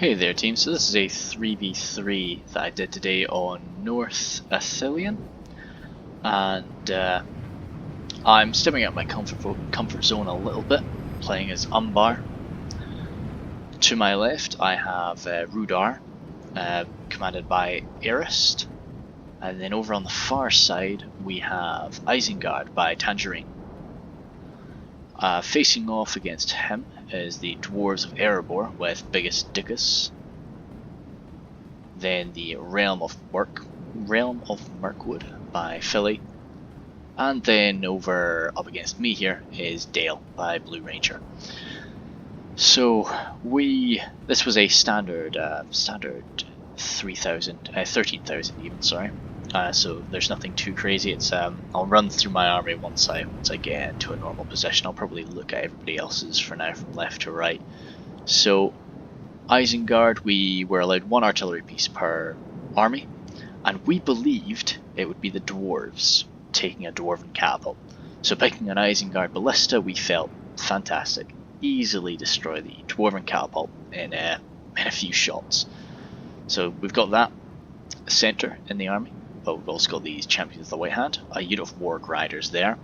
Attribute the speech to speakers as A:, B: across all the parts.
A: Hey there team, so this is a 3v3 that I did today on North Thilien, and I'm stepping out my comfort zone a little bit, playing as Umbar. To my left I have Rudar, commanded by Arist, and then over on the far side we have Isengard by Tangerine. Facing off against him is the Dwarves of Erebor with Biggest Dickus. Then the Realm of Mirkwood by Philly. And then over up against me here is Dale by Blue Ranger. So this was a standard 13,000 even, sorry. So there's nothing too crazy. It's I'll run through my army once I get into a normal position. I'll probably look at everybody else's for now from left to right. So Isengard, we were allowed one artillery piece per army, and we believed it would be the dwarves taking a dwarven catapult. So picking an Isengard ballista, we felt fantastic. Easily destroy the dwarven catapult in a few shots. So we've got that center in the army. But we've also got these Champions of the White Hand, a unit of Warg Riders there.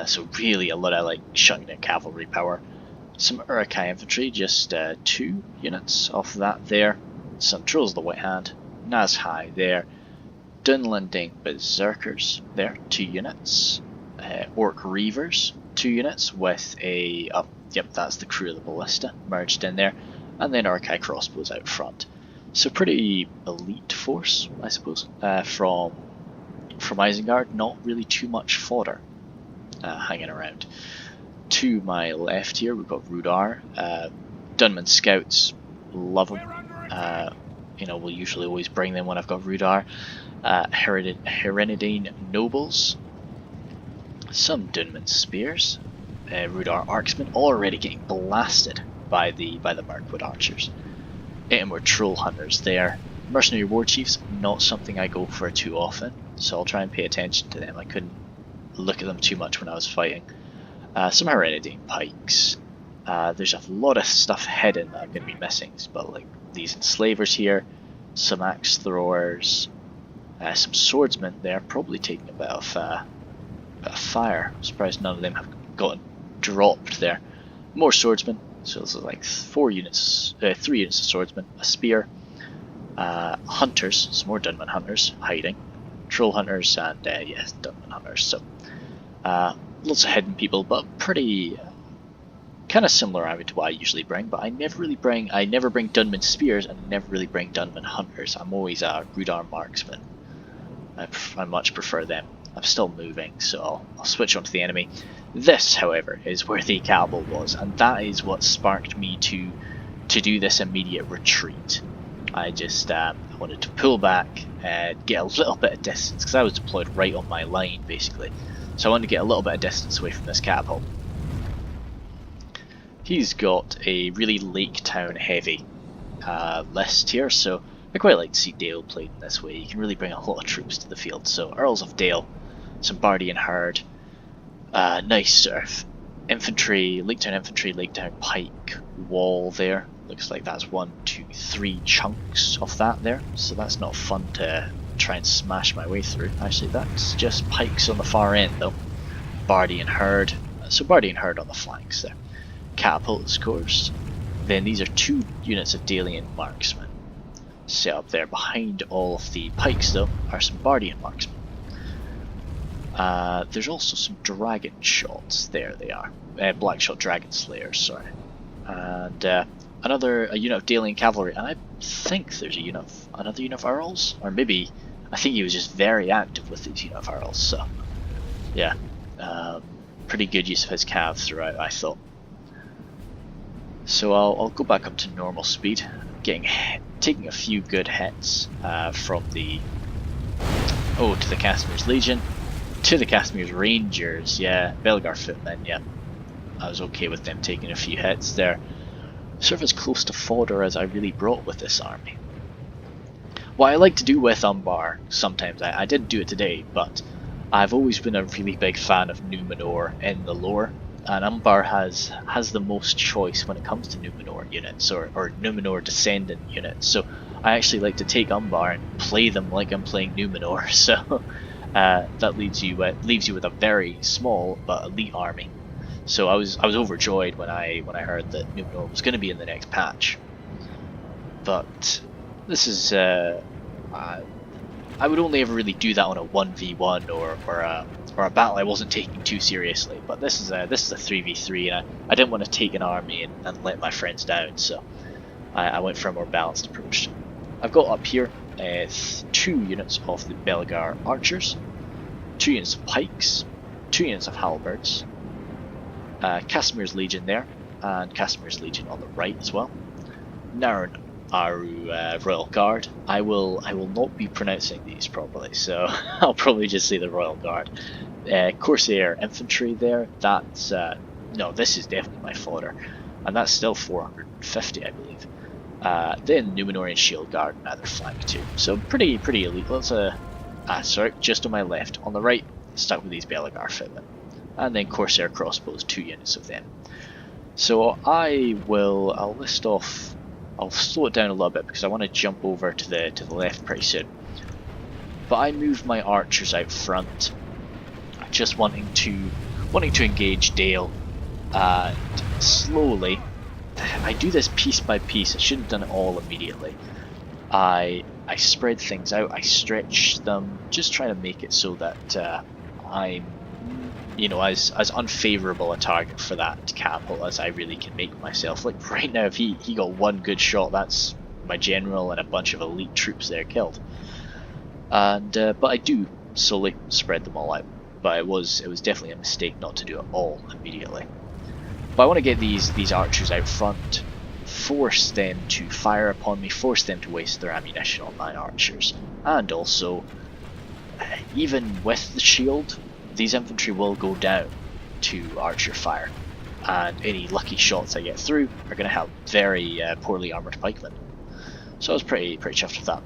A: So really a lot of like shunting at cavalry power. Some Urukai infantry, just 2 units of that there. Some Trolls of the White Hand, Nazhai there. Dunlending Berserkers there, 2 units. Orc Reavers, 2 units with a... yep, that's the crew of the Ballista merged in there. And then Urukai crossbows out front. So pretty elite force, I suppose, from Isengard. Not really too much fodder hanging around. To my left here, we've got Rudar. Dunman Scouts, love them. We'll usually always bring them when I've got Rudar. Herenidine Nobles. Some Dunman Spears. Rudar Arksmen, already getting blasted by the Mirkwood Archers. And we're Troll Hunters there. Mercenary War Chiefs, not something I go for too often, so I'll try and pay attention to them. I couldn't look at them too much when I was fighting. Some Hereditary Pikes. There's a lot of stuff hidden that I'm going to be missing, but like these Enslavers here, some Axe Throwers, some Swordsmen there, probably taking a bit of fire. I'm surprised none of them have gotten dropped there. More Swordsmen. So this is like 3 units of swordsmen, a spear, hunters, some more Dunman hunters hiding, troll hunters, and yes, Dunman hunters. So lots of hidden people, but pretty kind of similar army to what I usually bring. But I never bring Dunman spears, and never really bring Dunman hunters. I'm always a Rudar marksman. I much prefer them. I'm still moving, so I'll switch on to the enemy. This, however, is where the catapult was, and that is what sparked me to do this immediate retreat. I just wanted to pull back and get a little bit of distance, because I was deployed right on my line, basically. So I wanted to get a little bit of distance away from this catapult. He's got a really Lake Town heavy list here, so I quite like to see Dale played in this way. You can really bring a lot of troops to the field. So Earls of Dale, some Bardian Herd, nice sort of infantry, Lake Town infantry, Lake Town pike wall there. Looks like that's 1, 2, 3 chunks of that there. So that's not fun to try and smash my way through. Actually, that's just pikes on the far end though. Bardian Herd, so Bardian Herd on the flanks there. Catapults, of course. Then these are 2 units of Dalian marksmen. Set up there behind all of the pikes though are some Bardian marksmen. There's also some dragon shots. There they are. Blackshot dragon slayers, sorry. And a unit of Dalian cavalry, and I think there's another unit of Earls, or maybe I think he was just very active with his unit of Earls. So yeah, pretty good use of his cav throughout, I thought. So I'll go back up to normal speed, taking a few good hits from the to the Castmir's Legion, to the Castmir's Rangers, yeah, Belgar Footmen, yeah. I was okay with them taking a few hits there. Sort of as close to fodder as I really brought with this army. What I like to do with Umbar, sometimes, I didn't do it today, but I've always been a really big fan of Numenor in the lore. and Umbar has the most choice when it comes to Numenor units or Numenor descendant units. So I actually like to take Umbar and play them like I'm playing Numenor. So that leaves you with a very small but elite army. So I was overjoyed when I heard that Numenor was going to be in the next patch. But this is I would only ever really do that on a 1v1 or a battle I wasn't taking too seriously. But this is a 3v3, and I didn't want to take an army and let my friends down, so I went for a more balanced approach. I've got up here 2 units of the Belgar archers, 2 units of pikes, 2 units of halberds, Casimir's Legion there, and Casimir's Legion on the right as well. Naran Aru Royal Guard. I will not be pronouncing these properly, so I'll probably just say the Royal Guard. Corsair Infantry there. That's no, this is definitely my fodder, and that's still 450, I believe. Then Numenorian Shield Guard on either flank too. So pretty elite. Let's sorry, just on my left. On the right, stuck with these Belgar Fitmen, and then Corsair Crossbows, 2 units of them. So I'll list off. I'll slow it down a little bit because I want to jump over to the left pretty soon. But I moved my archers out front, just wanting to engage Dale, and slowly. I do this piece by piece. I shouldn't have done it all immediately. I spread things out. I stretch them, just trying to make it so that I'm, as unfavourable a target for that capital as I really can make myself. Like right now, if he got one good shot, that's my general and a bunch of elite troops there killed. And but I do slowly spread them all out. But it was definitely a mistake not to do it all immediately. But I want to get these archers out front, force them to fire upon me, force them to waste their ammunition on my archers, and also, even with the shield, these infantry will go down to archer fire, and any lucky shots I get through are going to have very poorly armoured pikemen. So I was pretty chuffed with that.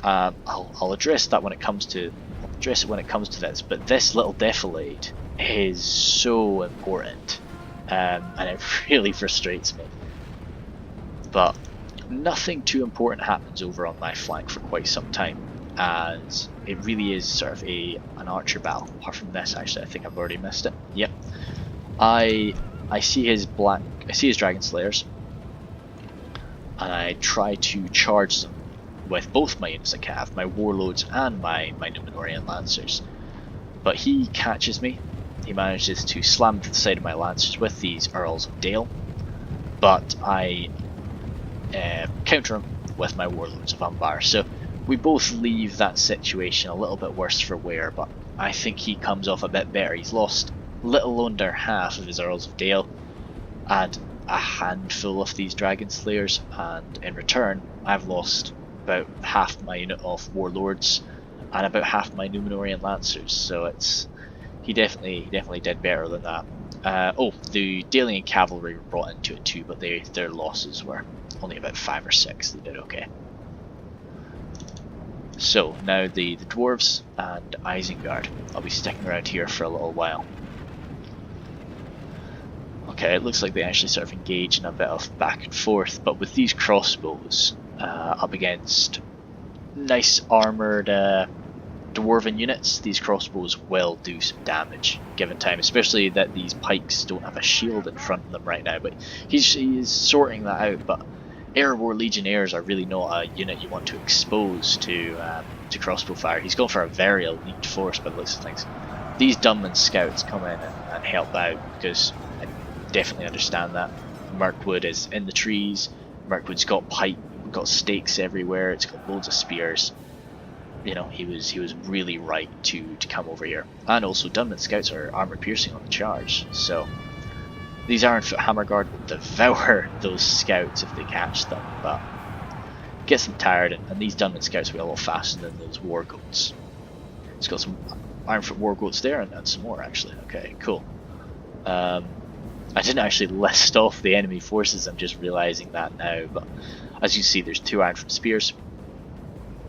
A: I'll address that when it comes to this, but this little defilade is so important, and it really frustrates me. But nothing too important happens over on my flank for quite some time, and it really is sort of an archer battle. Apart from this, actually, I think I've already missed it. Yep. I see his dragon slayers, and I try to charge them with both my units of cav, my warlords and my Numenorian lancers. But he catches me. He manages to slam to the side of my lancers with these Earls of Dale, but I counter him with my warlords of Umbar. So we both leave that situation a little bit worse for wear, but I think he comes off a bit better. He's lost little under half of his Earls of Dale and a handful of these Dragon Slayers, and in return I've lost about half my unit of warlords and about half my Numenorian lancers. So he definitely did better than that. The Dalian cavalry were brought into it too, but their losses were only about 5 or 6. They did okay. So now the dwarves and Isengard. I'll be sticking around here for a little while. Okay, it looks like they actually sort of engage in a bit of back and forth, but with these crossbows up against nice armoured dwarven units, these crossbows will do some damage given time, especially that these pikes don't have a shield in front of them right now. But he's sorting that out. But Air War Legionnaires are really not a unit you want to expose to crossbow fire. He's going for a very elite force by the looks of things. These Dunman scouts come in and help out, because I definitely understand that. Mirkwood is in the trees. Mirkwood's got got stakes everywhere. It's got loads of spears. He was really right to come over here. And also Dunman scouts are armor piercing on the charge, so these Ironfoot Hammer Guard will devour those scouts if they catch them, but gets them tired, and these Dunman scouts will be a little faster than those war goats. It's got some Ironfoot war goats there, and some more actually. Okay, cool. I didn't actually list off the enemy forces, I'm just realizing that now, but as you see, there's 2 Ironfoot spears.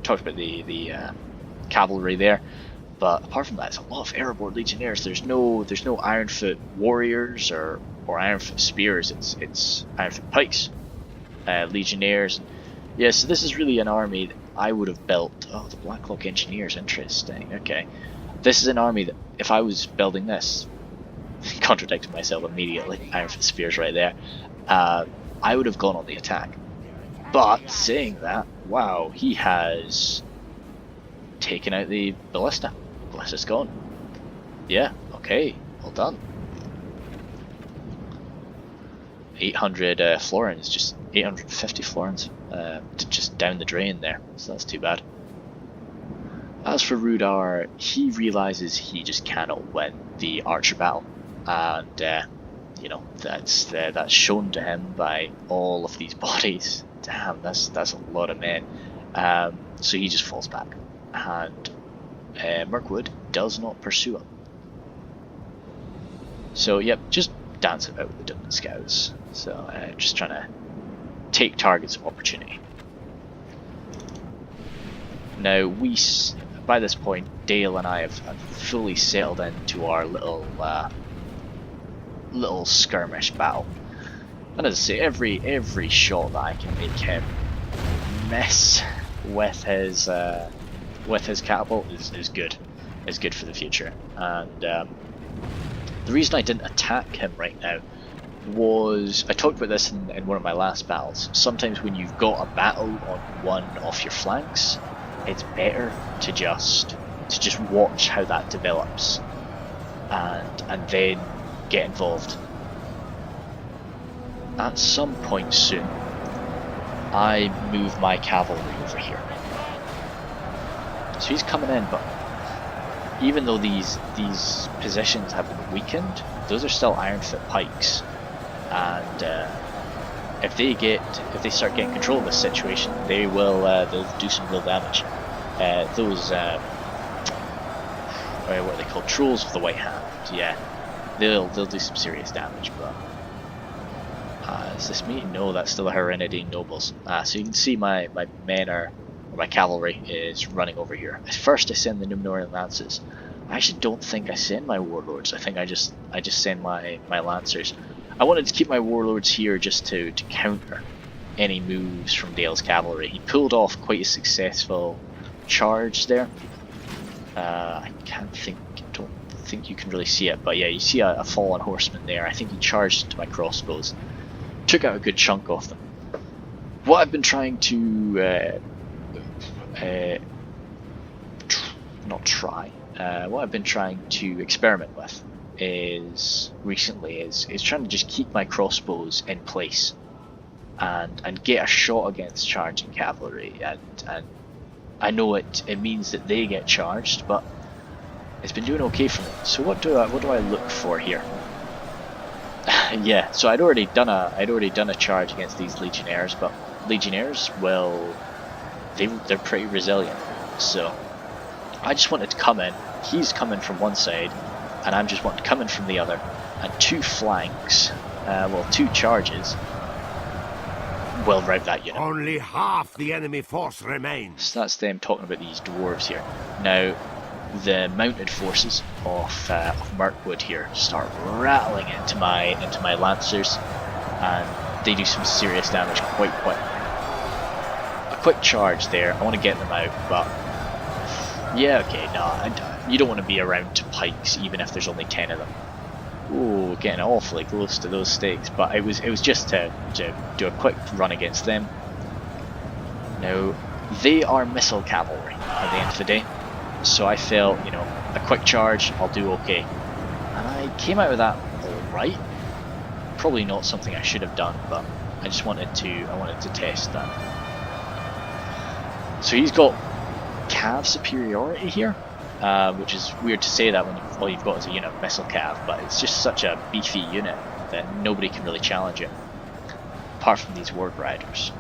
A: Talked about the cavalry there. But apart from that, it's a lot of airborne legionnaires. There's no Ironfoot warriors or Ironfoot spears. It's Ironfoot pikes, legionnaires. Yeah, so this is really an army that I would have built. Oh, the Blacklock engineers, interesting. Okay, this is an army that if I was building this, contradicting myself immediately. Ironfoot spears right there. I would have gone on the attack. But saying that, wow, he has taken out the ballista. Ballista's gone. Yeah, okay, well done. 800 florins, just 850 florins, just down the drain there, so that's too bad. As for Rudar, he realizes he just cannot win the archer battle, and you know, that's shown to him by all of these bodies. Damn, that's a lot of men. So he just falls back, and Mirkwood does not pursue him. So yep, just dance about with the Dublin Scouts. So just trying to take targets of opportunity. Now by this point, Dale and I have fully settled into our little skirmish battle. And as I say, every shot that I can make him miss with his catapult is good. Is good for the future. And the reason I didn't attack him right now was, I talked about this in one of my last battles. Sometimes when you've got a battle on one of your flanks, it's better to just watch how that develops and then get involved. At some point soon, I move my cavalry over here. So he's coming in, but even though these positions have been weakened, those are still Ironfoot pikes, and if they start getting control of this situation, they'll do some real damage. Those what are they called? Trolls of the White Hand. Yeah, they'll do some serious damage. But is this me? No, that's still the Hereditary Nobles. So you can see my cavalry is running over here. At first I send the Numenorean Lances. I actually don't think I send my warlords. I think I just send my Lancers. I wanted to keep my warlords here just to counter any moves from Dale's cavalry. He pulled off quite a successful charge there. I don't think you can really see it, but yeah, you see a fallen horseman there. I think he charged into my crossbows, took out a good chunk of them. What I've been trying to what I've been trying to experiment with is trying to just keep my crossbows in place and get a shot against charging cavalry, and I know it means that they get charged, but it's been doing okay for me. So what do I look for here? Yeah, so I'd already done a charge against these legionnaires, but legionnaires, well, they're pretty resilient. So I just wanted to come in. He's coming from one side, and I'm just wanting to come in from the other, and two flanks, two charges will rout that unit.
B: Only half the enemy force remains.
A: So that's them talking about these dwarves here. Now, the mounted forces of Mirkwood here start rattling into my lancers, and they do some serious damage quite quick. A quick charge there. I want to get them out, but yeah, okay, no, you don't want to be around to pikes even if there's only 10 of them. Ooh, getting awfully close to those stakes, but it was just to do a quick run against them. Now, they are missile cavalry at the end of the day, so I felt, you know, a quick charge, I'll do okay. And I came out of that alright. Probably not something I should have done, but I just wanted to test that. So he's got cav superiority here, which is weird to say that when all you've got is a unit of missile cav, but it's just such a beefy unit that nobody can really challenge it, apart from these Ward Riders.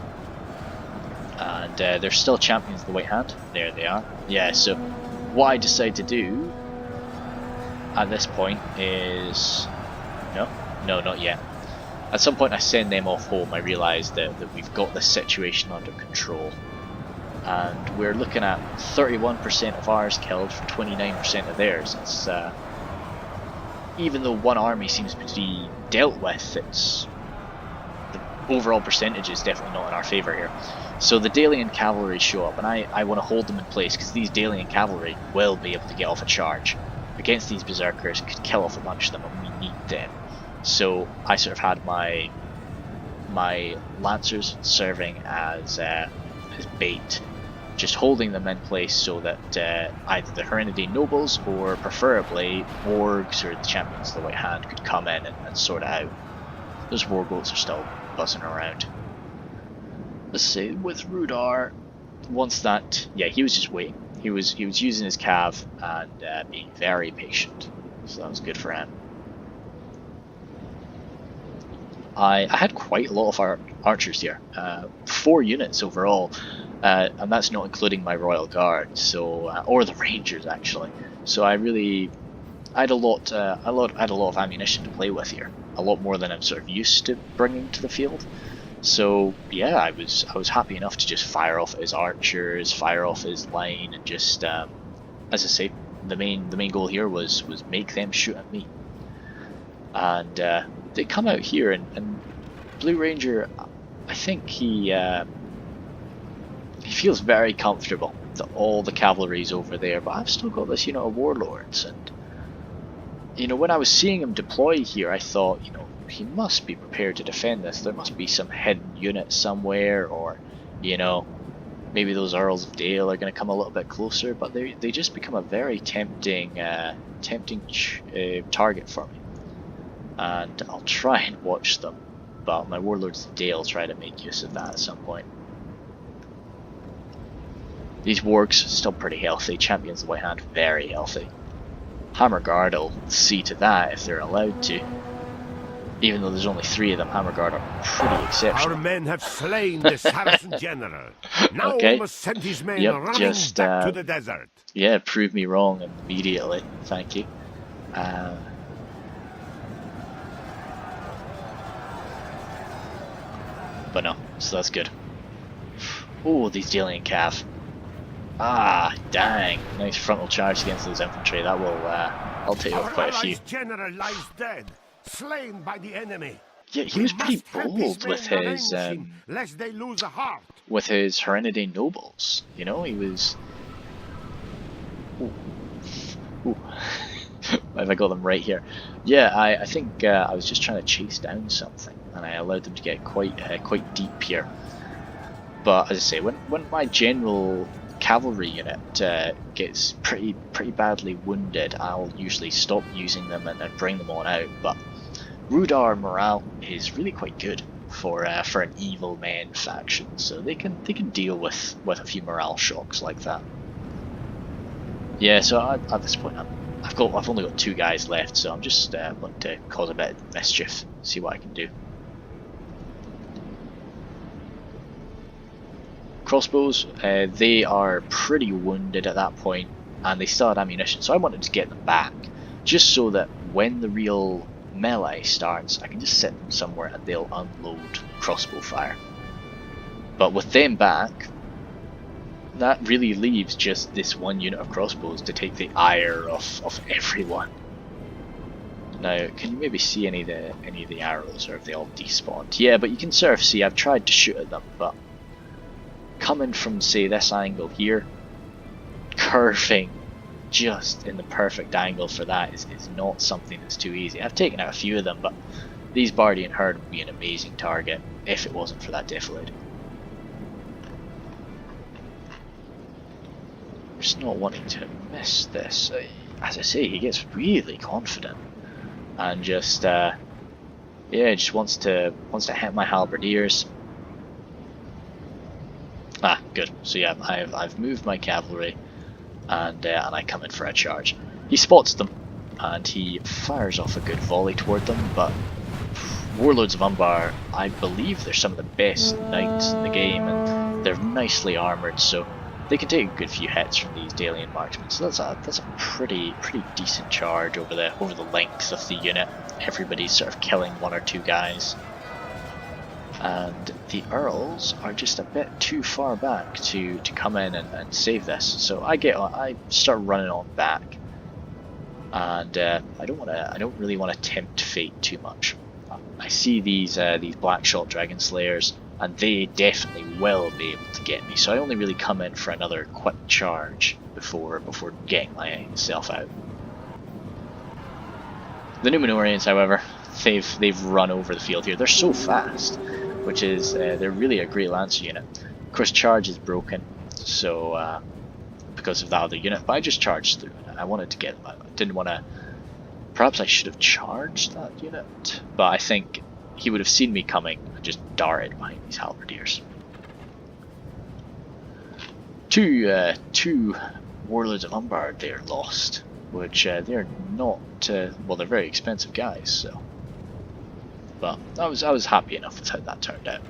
A: And they're still champions of the White Hand. There they are. Yeah, so what I decide to do at this point is... No, not yet. At some point I send them off home. I realise that we've got the situation under control. and we're looking at 31% of ours killed for 29% of theirs. It's even though one army seems to be dealt with, it's the overall percentage is definitely not in our favour here. So the Thilien cavalry show up, and I want to hold them in place because these Thilien cavalry will be able to get off a charge against these berserkers, could kill off a bunch of them, and we need them. So I sort of had my lancers serving as bait, just holding them in place so that either the Hereditary nobles or preferably wargs or the champions of the White Hand could come in and sort it out. Those war goats are still buzzing around. Let's say with Rudar, once that, yeah, he was just waiting. He was using his cav and being very patient, so that was good for him. I had quite a lot of our archers here, 4 units overall, and that's not including my Royal Guard, so or the Rangers actually. So I had a lot of ammunition to play with here, a lot more than I'm sort of used to bringing to the field. So yeah, I was happy enough to just fire off his archers, fire off his line, and just as I say, the main goal here was make them shoot at me. And they come out here, and Blue Ranger, I think he feels very comfortable that all the cavalry's over there, but I've still got this unit of warlords, and you know, when I was seeing him deploy here, I thought, you know, he must be prepared to defend this. There must be some hidden unit somewhere, or you know, maybe those Earls of Dale are going to come a little bit closer, but they just become a very tempting target for me. And I'll try and watch them, but my Warlords of Dale try to make use of that at some point. These wargs still pretty healthy, Champions of the White Hand very healthy. Hammer Guard will see to that if they're allowed to. Even though there's only 3 of them, Hammer Guard are pretty exceptional.
B: Our men have slain the Saracen general. Now
A: okay.
B: we must send his men running back to the desert.
A: Yeah, prove me wrong immediately. Thank you. But no, so that's good. Oh, these Thilien cav. Ah, dang! Nice frontal charge against those infantry. That will, I'll take off quite a few.
B: Our general lies dead, slain by the enemy.
A: Yeah, he was pretty bold with his,
B: lest they lose a heart.
A: With his Hereditary nobles. You know, he was. Ooh. Ooh. Have I got them right here? Yeah, I think I was just trying to chase down something, and I allowed them to get quite deep here. But as I say, when my general cavalry unit gets pretty badly wounded, I'll usually stop using them and bring them on out. But Rudar morale is really quite good for an evil men faction, so they can deal with a few morale shocks like that. Yeah, so at this point I've only got 2 guys left, so I'm just going to cause a bit of mischief, see what I can do. Crossbows, they are pretty wounded at that point, and they still had ammunition, so I wanted to get them back, just so that when the real melee starts, I can just sit them somewhere and they'll unload crossbow fire. But with them back, that really leaves just this 1 unit of crossbows to take the ire of everyone. Now, can you maybe see any of the arrows, or have they all despawned? Yeah, but you can sort of see I've tried to shoot at them, but coming from, say, this angle here, curving just in the perfect angle for that is not something that's too easy. I've taken out a few of them, but these Bardian Herd would be an amazing target if it wasn't for that defilade. Just not wanting to miss this. As I say, he gets really confident and just yeah, just wants to hit my halberdiers. Ah, good. So yeah, I've moved my cavalry, and I come in for a charge. He spots them, and he fires off a good volley toward them. But Warlords of Umbar, I believe they're some of the best knights in the game, and they're nicely armored, so they can take a good few hits from these Thilien marksmen. So that's a pretty decent charge over the length of the unit. Everybody's sort of killing 1 or 2 guys. and the Earls are just a bit too far back to come in and save this. So I start running on back, and I don't really want to tempt fate too much. I see these Blackshot Dragon Slayers, and they definitely will be able to get me. So I only really come in for another quick charge before getting myself out. The Numenorians, however, they've run over the field here. They're so fast, which is they're really a great Lancer unit. Of course, charge is broken, so because of that other unit, but I just charged through. I wanted to get them out. I didn't want to. Perhaps I should have charged that unit, but I think he would have seen me coming and just darted behind these halberdiers. Two Warlords of Umbar they're lost, which they're not. Well, they're very expensive guys, so. But I was happy enough with how that turned out.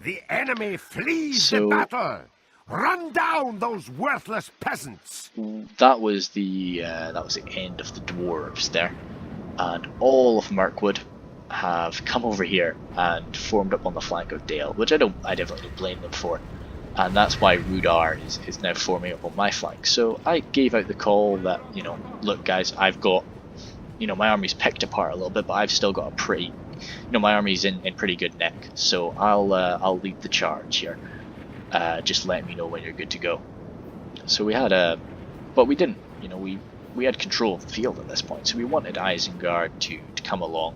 B: The enemy flees the battle. Run down those worthless peasants.
A: That was the end of the dwarves there, and all of Mirkwood have come over here and formed up on the flank of Dale, which I definitely don't blame them for, and that's why Rudar is now forming up on my flank. So I gave out the call that, you know, look guys, I've got, you know, my army's picked apart a little bit, but I've still got a pretty, you know, my army's in pretty good nick, so I'll lead the charge here. Just let me know when you're good to go. So we had but we didn't, you know, we had control of the field at this point, so we wanted Isengard to come along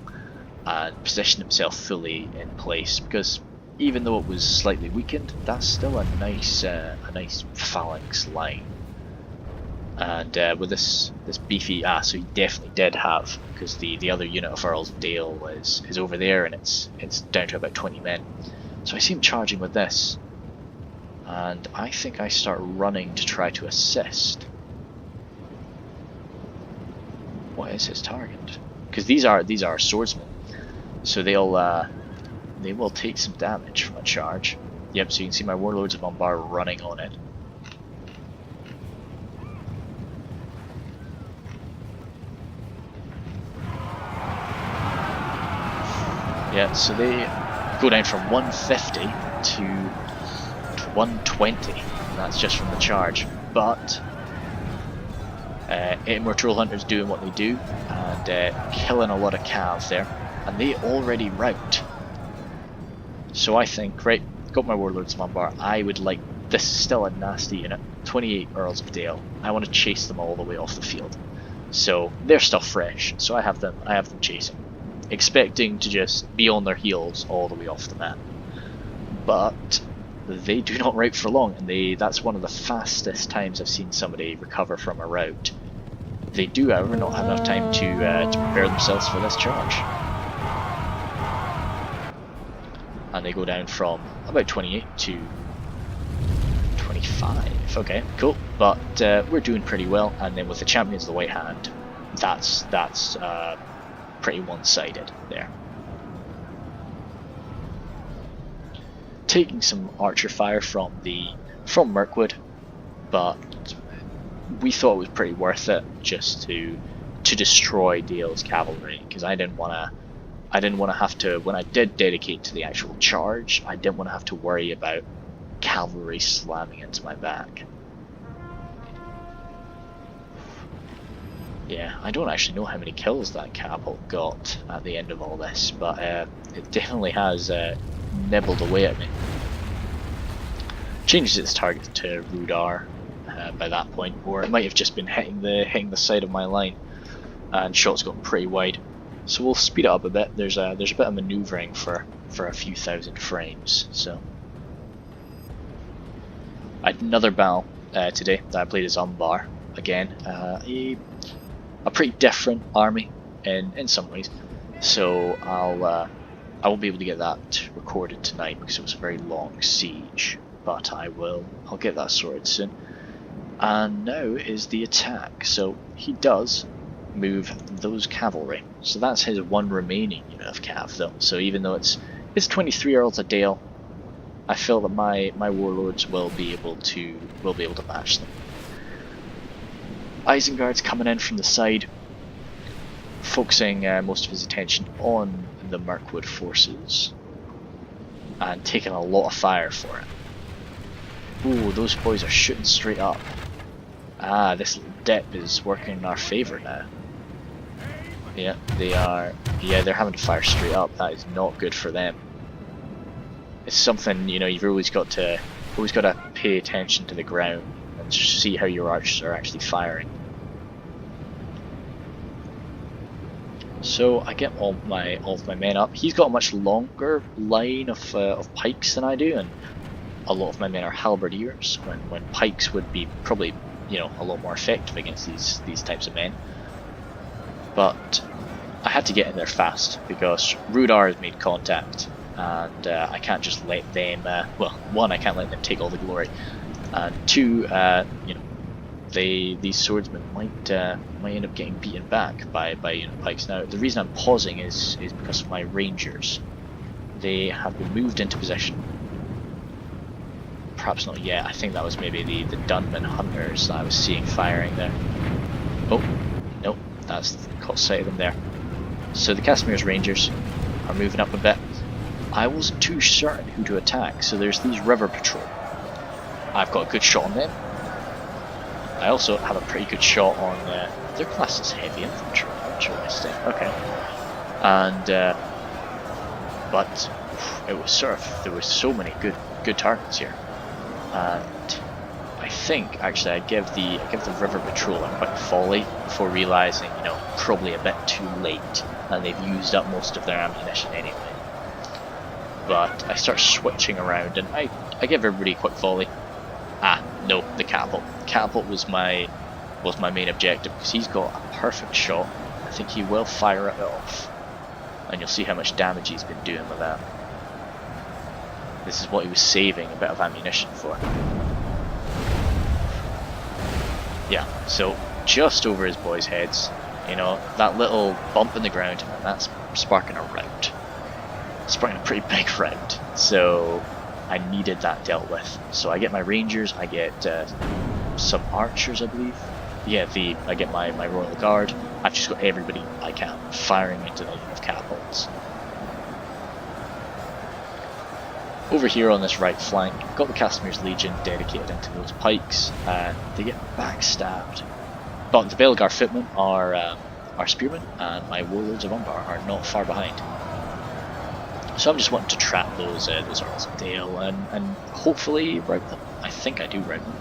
A: and position himself fully in place, because even though it was slightly weakened, that's still a nice phalanx line. And with this beefy, so he definitely did have, because the other unit of Earl's Dale is over there, and it's down to about 20 men. So I see him charging with this, and I think I start running to try to assist. What is his target? Because these are swordsmen, so they will take some damage from a charge. Yep, so you can see my Warlords of Umbar running on it. Yeah, so they go down from 150 to 120, and that's just from the charge. But Immortal Hunter's doing what they do, and killing a lot of calves there, and they already rout. So I think, right, got my Warlords of Umbar. I would like, this is still a nasty unit, 28 Earls of Dale. I want to chase them all the way off the field. So they're still fresh, so I have them chasing, expecting to just be on their heels all the way off the map. But they do not rout for long, and that's one of the fastest times I've seen somebody recover from a rout. They do, however, not have enough time to prepare themselves for this charge. And they go down from about 28 to 25. Okay, cool. But we're doing pretty well, and then with the Champions of the White Hand, that's pretty one-sided there. Taking some archer fire from Mirkwood, but we thought it was pretty worth it just to destroy Dale's cavalry, because I didn't want to have to, when I did dedicate to the actual charge, I didn't want to have to worry about cavalry slamming into my back. Yeah, I don't actually know how many kills that catapult got at the end of all this, but it definitely has nibbled away at me. Changes its target to Rudar by that point, or it might have just been hitting the side of my line, and shots got pretty wide. So we'll speed it up a bit. There's a bit of maneuvering for a few thousand frames. So I had another battle today that I played as Umbar again. A pretty different army in some ways. So I won't be able to get that recorded tonight because it was a very long siege, but I'll get that sorted soon. And now is the attack. So he does move those cavalry. So that's his one remaining unit of cav though. So even though it's 23 Earls a Dale, I feel that my warlords will be able to match them. Isengard's coming in from the side, focusing most of his attention on the Mirkwood forces. and taking a lot of fire for it. Ooh, those boys are shooting straight up. Ah, this dip is working in our favour now. Yeah, they are. Yeah, they're having to fire straight up. That is not good for them. It's something, you know, you've always got to pay attention to the ground and see how your archers are actually firing. So I get all of my men up. He's got a much longer line of pikes than I do, and a lot of my men are halberdiers. When pikes would be probably, you know, a lot more effective against these types of men. But I had to get in there fast because Rudar has made contact, and I can't just let them. Well, one, I can't let them take all the glory, and two, you know, these swordsmen might end up getting beaten back by you know, pikes. Now, the reason I'm pausing is because of my rangers. They have been moved into position. Perhaps not yet. I think that was maybe the Dunman hunters that I was seeing firing there. Oh, nope, that's caught sight of them there. So the Casimir's rangers are moving up a bit. I wasn't too certain who to attack, so there's these river patrol. I've got a good shot on them. I also have a pretty good shot on their class is heavy infantry. Interesting. Okay. And but it was sort of, there were so many good targets here, and I think actually I give the river patrol a quick volley before realizing, you know, probably a bit too late, and they've used up most of their ammunition anyway. But I start switching around, and I give everybody a quick volley. Ah, no, the catapult. Catapult was my main objective because he's got a perfect shot. I think he will fire it off, and you'll see how much damage he's been doing with that. This is what he was saving a bit of ammunition for. Yeah, so just over his boys' heads, you know, that little bump in the ground, and that's sparking a rout. Sparking a pretty big rout. So I needed that dealt with. So I get my rangers, I get some archers, I believe. Yeah, I get my royal guard. I've just got everybody I can firing into the line of catapults. Over here on this right flank, got the Casimir's Legion dedicated into those pikes, and they get backstabbed. But the Belgar footmen are spearmen, and my warlords of Umbar are not far behind. So I'm just wanting to trap those Earls of Dale and hopefully rout them. I think I do rout them.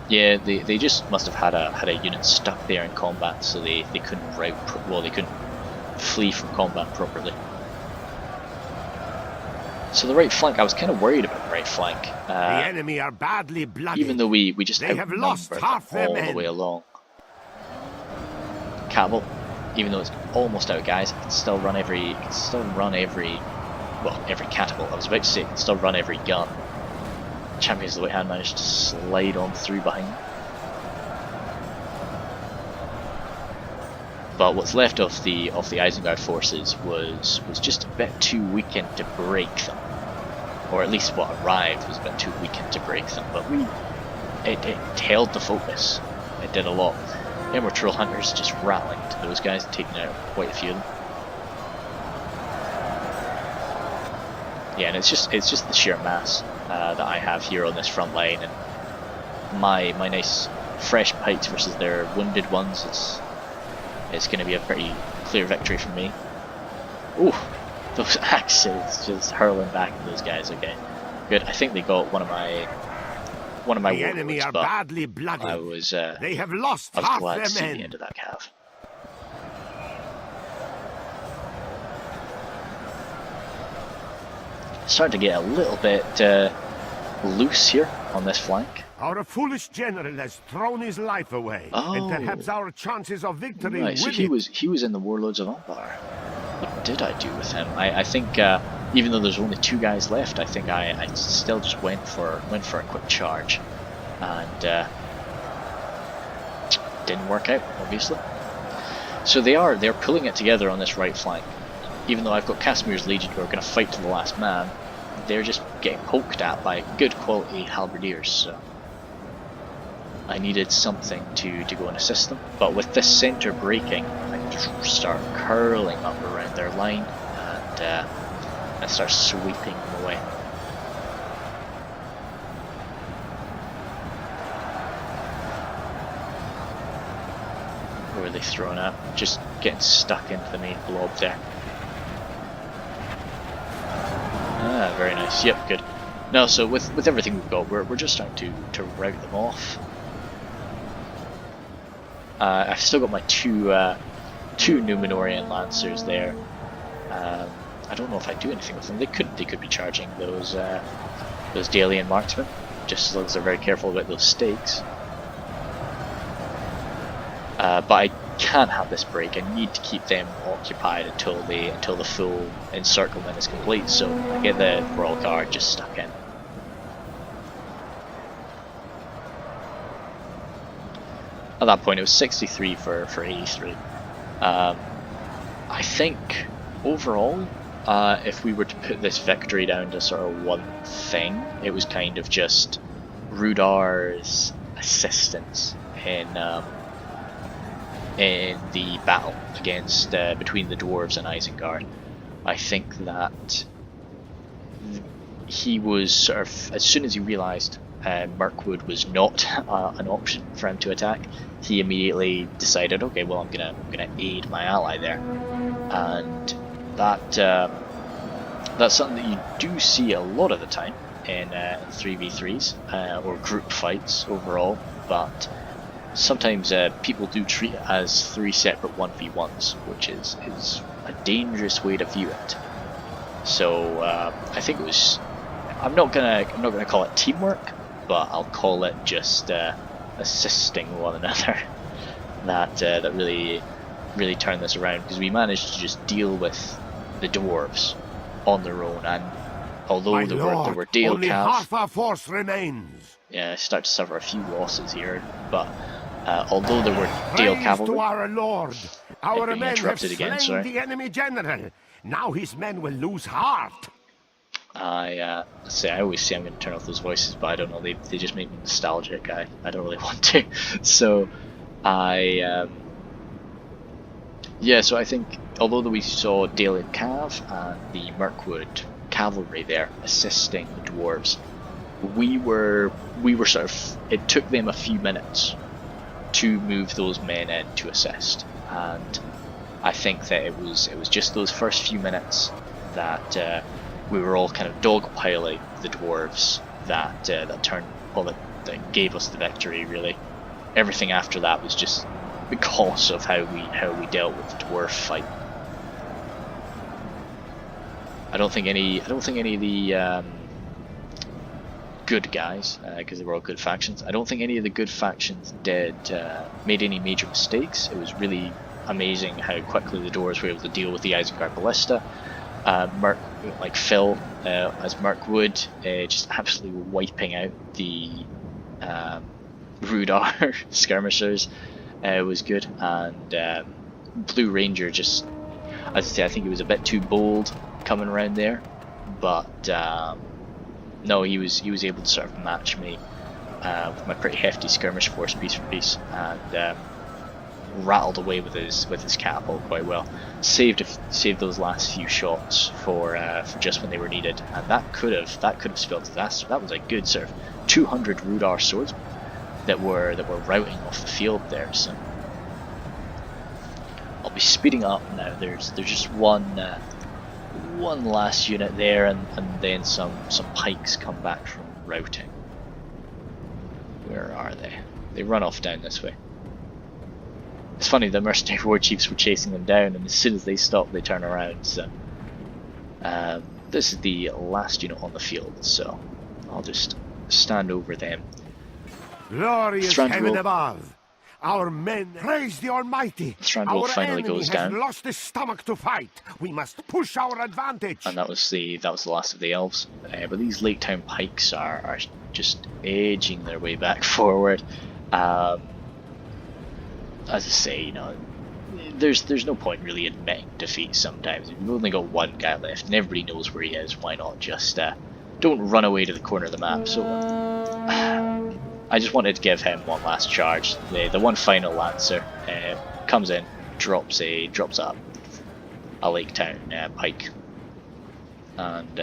A: Yeah, they just must have had a unit stuck there in combat, so they couldn't rout. Well, they couldn't flee from combat properly. So the right flank, I was kind of worried about the right flank.
B: The enemy are badly blooded.
A: Even though we just
B: they have lost half
A: them all
B: their men.
A: The way along. Catapult, even though it's almost out of guys, it can still run every catapult. I was about to say it can still run every gun. Champions of the White Hand managed to slide on through behind them. But what's left of the Isengard forces was just a bit too weakened to break them, or at least what arrived was a bit too weakened to break them. But it held the focus. It did a lot. Then we're troll hunters just rattling to those guys and taking out quite a few of them. Yeah, and it's just the sheer mass that I have here on this front line, and my nice fresh pikes versus their wounded ones. It's going to be a pretty clear victory for me. Ooh, those axes just hurling back at those guys. Okay, good. I think they got one of my
B: the enemy are badly blooded. They have lost half
A: glad
B: their
A: to see
B: men.
A: the end of that cav. Starting to get a little bit loose here on this flank.
B: Our foolish general has thrown his life away, and perhaps our chances of victory.
A: Right, so he was in the Warlords of Umbar. What did I do with him? I think even though there's only 2 guys left, I think I still just went for a quick charge, and didn't work out, obviously. So they're pulling it together on this right flank. Even though I've got Casimir's Legion who are going to fight to the last man, they're just getting poked at by good quality halberdiers. So I needed something to go and assist them. But with this centre breaking, I can just start curling up around their line, and and start sweeping them away. Where are they thrown at? Just getting stuck into the main blob there. Ah, very nice. Yep, good. No, so with everything we've got, we're just starting to rout them off. I've still got my two Numenorian Lancers there. I don't know if I do anything with them. They could be charging those Thilien marksmen, just as long as they're very careful about those stakes. But I can't have this break. I need to keep them occupied until the full encirclement is complete. So I get the Royal Guard just stuck in. At that point, it was 63 for 83. I think overall, if we were to put this victory down to sort of one thing, it was kind of just Rudar's assistance in the battle against between the dwarves and Isengard. I think that he was sort of, as soon as he realised Mirkwood was not an option for him to attack, he immediately decided, okay, well, I'm gonna aid my ally there, and that's something that you do see a lot of the time in 3v3s or group fights overall, but sometimes people do treat it as 3 separate 1v1s, which is a dangerous way to view it. So I think it was. I'm not gonna call it teamwork, but I'll call it just assisting one another. that really turned this around, because we managed to just deal with the dwarves on their own, and although there were Dale
B: only
A: Cav,
B: half our force remains.
A: Yeah, I start to suffer a few losses here, but although there were Dale cavalry,
B: to our Lord, our
A: being
B: men have
A: interrupted again,
B: slain
A: sorry.
B: the enemy general. Now his men will lose heart.
A: I always say I'm going to turn off those voices, but I don't know, they just make me nostalgic. I don't really want to. So so I think although we saw Dale and Cav and the Mirkwood cavalry there assisting the dwarves, we were sort of, it took them a few minutes to move those men in to assist, and I think that it was just those first few minutes that we were all kind of dogpiling the dwarves that that gave us the victory. Really, everything after that was just because of how we dealt with the dwarf fight. I don't think any of the good guys, because they were all good factions, I don't think any of the good factions made any major mistakes. It was really amazing how quickly the dwarves were able to deal with the Isengard ballista. Like Phil as Mirkwood, just absolutely wiping out the Rudar skirmishers was good, and Blue Ranger just, as I say, I think he was a bit too bold coming around there, but no, he was able to sort of match me with my pretty hefty skirmish force piece for piece, and rattled away with his catapult quite well. Saved those last few shots for just when they were needed, and that could have spelled disaster. That was a good sort of 200 Rudar swordsmen that were routing off the field there. So I'll be speeding up now. There's just one last unit there, and then some pikes come back from routing. Where are they? They run off down this way. It's funny, the mercenary war chiefs were chasing them down, and as soon as they stop, they turn around. So this is the last unit on the field, so I'll just stand over them.
B: Glorious heaven above, our men praise the Almighty.
A: Our finally goes down.
B: Has lost his stomach to fight. We must push our advantage.
A: And that was the last of the elves. But these Lake Town pikes are just edging their way back forward. As I say, you know, there's no point really admitting defeat sometimes. If you've only got one guy left and everybody knows where he is, why not just don't run away to the corner of the map. So I just wanted to give him one last charge. The one final Lancer comes in, drops up a Lake Town pike. and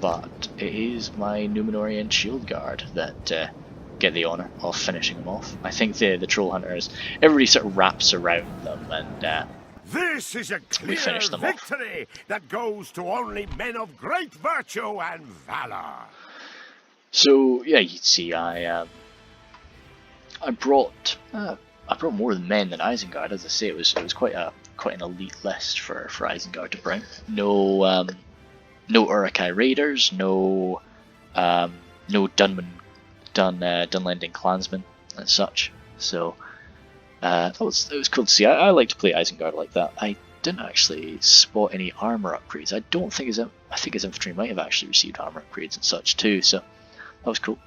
A: but it is my Númenórean shield guard that get the honour of finishing them off. I think the troll hunters, everybody sort of wraps around them, and
B: this is a
A: we
B: clear
A: finish them off.
B: victory that goes to only men of great virtue and valor.
A: So yeah, you'd see I brought more men than Isengard. As I say, it was quite an elite list for Isengard to bring. No Uruk-hai raiders, no Dunlending clansmen and such. So it was cool to see. I like to play Isengard like that. I didn't actually spot any armor upgrades. I think his infantry might have actually received armor upgrades and such too. So that was cool.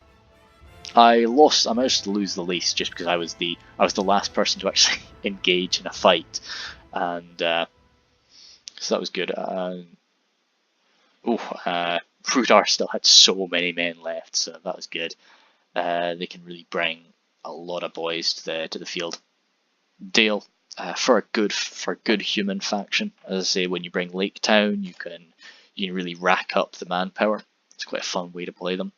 A: I managed to lose the least just because I was the last person to actually engage in a fight, and so that was good. Rudar still had so many men left, so that was good. They can really bring a lot of boys to the field. Dale, for a good human faction, as I say, when you bring Lake Town, you can really rack up the manpower. It's quite a fun way to play them.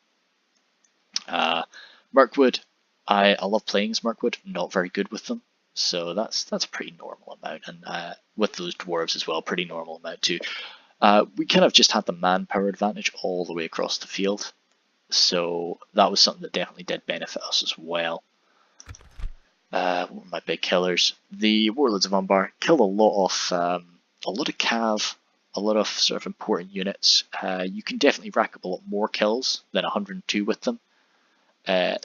A: Mirkwood, I love playing as Mirkwood. Not very good with them, so that's a pretty normal amount, and with those dwarves as well, pretty normal amount too. We kind of just had the manpower advantage all the way across the field, so that was something that definitely did benefit us as well. What were my big killers? The Warlords of Umbar killed a lot of cav, a lot of sort of important units. You can definitely rack up a lot more kills than 102 with them.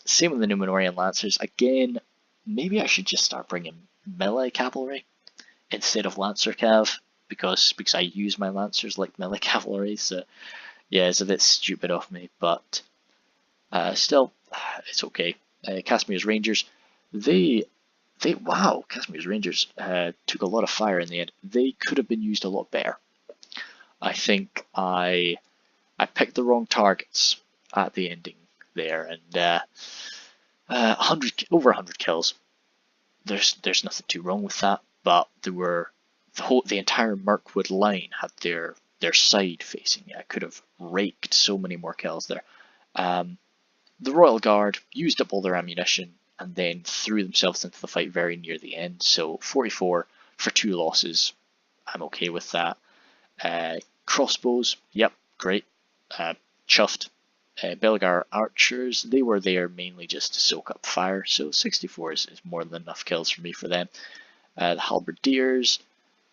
A: Same with the Númenórean Lancers. Again, maybe I should just start bringing melee cavalry instead of Lancer cav, because I use my Lancers like melee cavalry. So yeah, it's a bit stupid of me, but still, it's okay. Casimir's Rangers, Casimir's Rangers took a lot of fire in the end. They could have been used a lot better. I think I picked the wrong targets at the ending there, and over 100 kills. There's nothing too wrong with that, but there were the entire Mirkwood line had their side facing me. I could have raked so many more kills there. The Royal Guard used up all their ammunition and then threw themselves into the fight very near the end. So 44 for 2 losses. I'm okay with that. Crossbows, yep, great. Chuffed. Belgar archers, they were there mainly just to soak up fire, so 64 is more than enough kills for me for them. The halberdiers,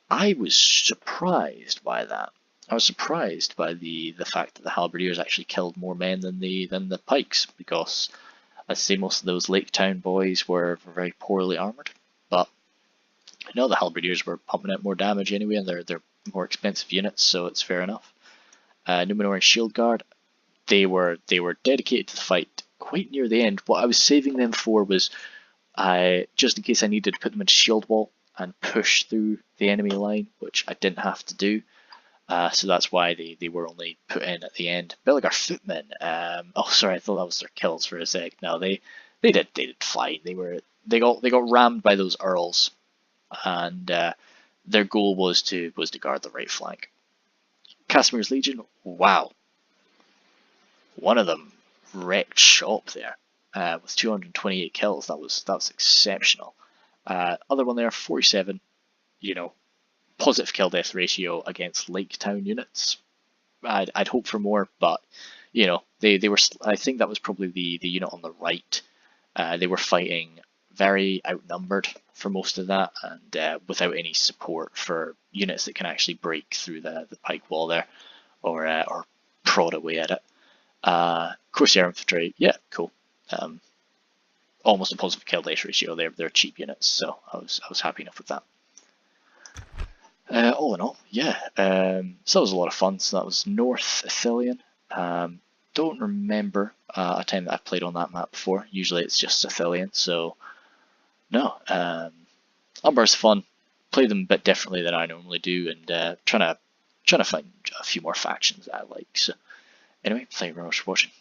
A: I was surprised by that. I was surprised by the fact that the halberdiers actually killed more men than the pikes, because I'd say most of those Lake Town boys were very poorly armored. But no, the halberdiers were pumping out more damage anyway, and they're more expensive units, so it's fair enough. Númenórean Shield Guard, they were dedicated to the fight quite near the end. What I was saving them for was just in case I needed to put them into shield wall and push through the enemy line, which I didn't have to do. So that's why they were only put in at the end. Belgar Footmen. Oh, sorry, I thought that was their kills for a sec. No, they did fine. They got rammed by those earls, and their goal was to guard the right flank. Casimir's Legion. Wow. One of them wrecked shop there with 228 kills. That was exceptional. Other one there, 47. Positive kill death ratio against Lake Town units. I'd hope for more, but they were. I think that was probably the unit on the right. They were fighting very outnumbered for most of that, and without any support for units that can actually break through the pike wall there, or prod away at it. Corsair Infantry, yeah, cool. Almost a positive kill death ratio. They're cheap units, so I was happy enough with that. All in all, yeah. So that was a lot of fun. So that was North Thilien. Don't remember a time that I've played on that map before. Usually it's just Ithilien, so no. Umbar's fun. Play them a bit differently than I normally do, and trying to find a few more factions that I like. So anyway, thank you very much for watching.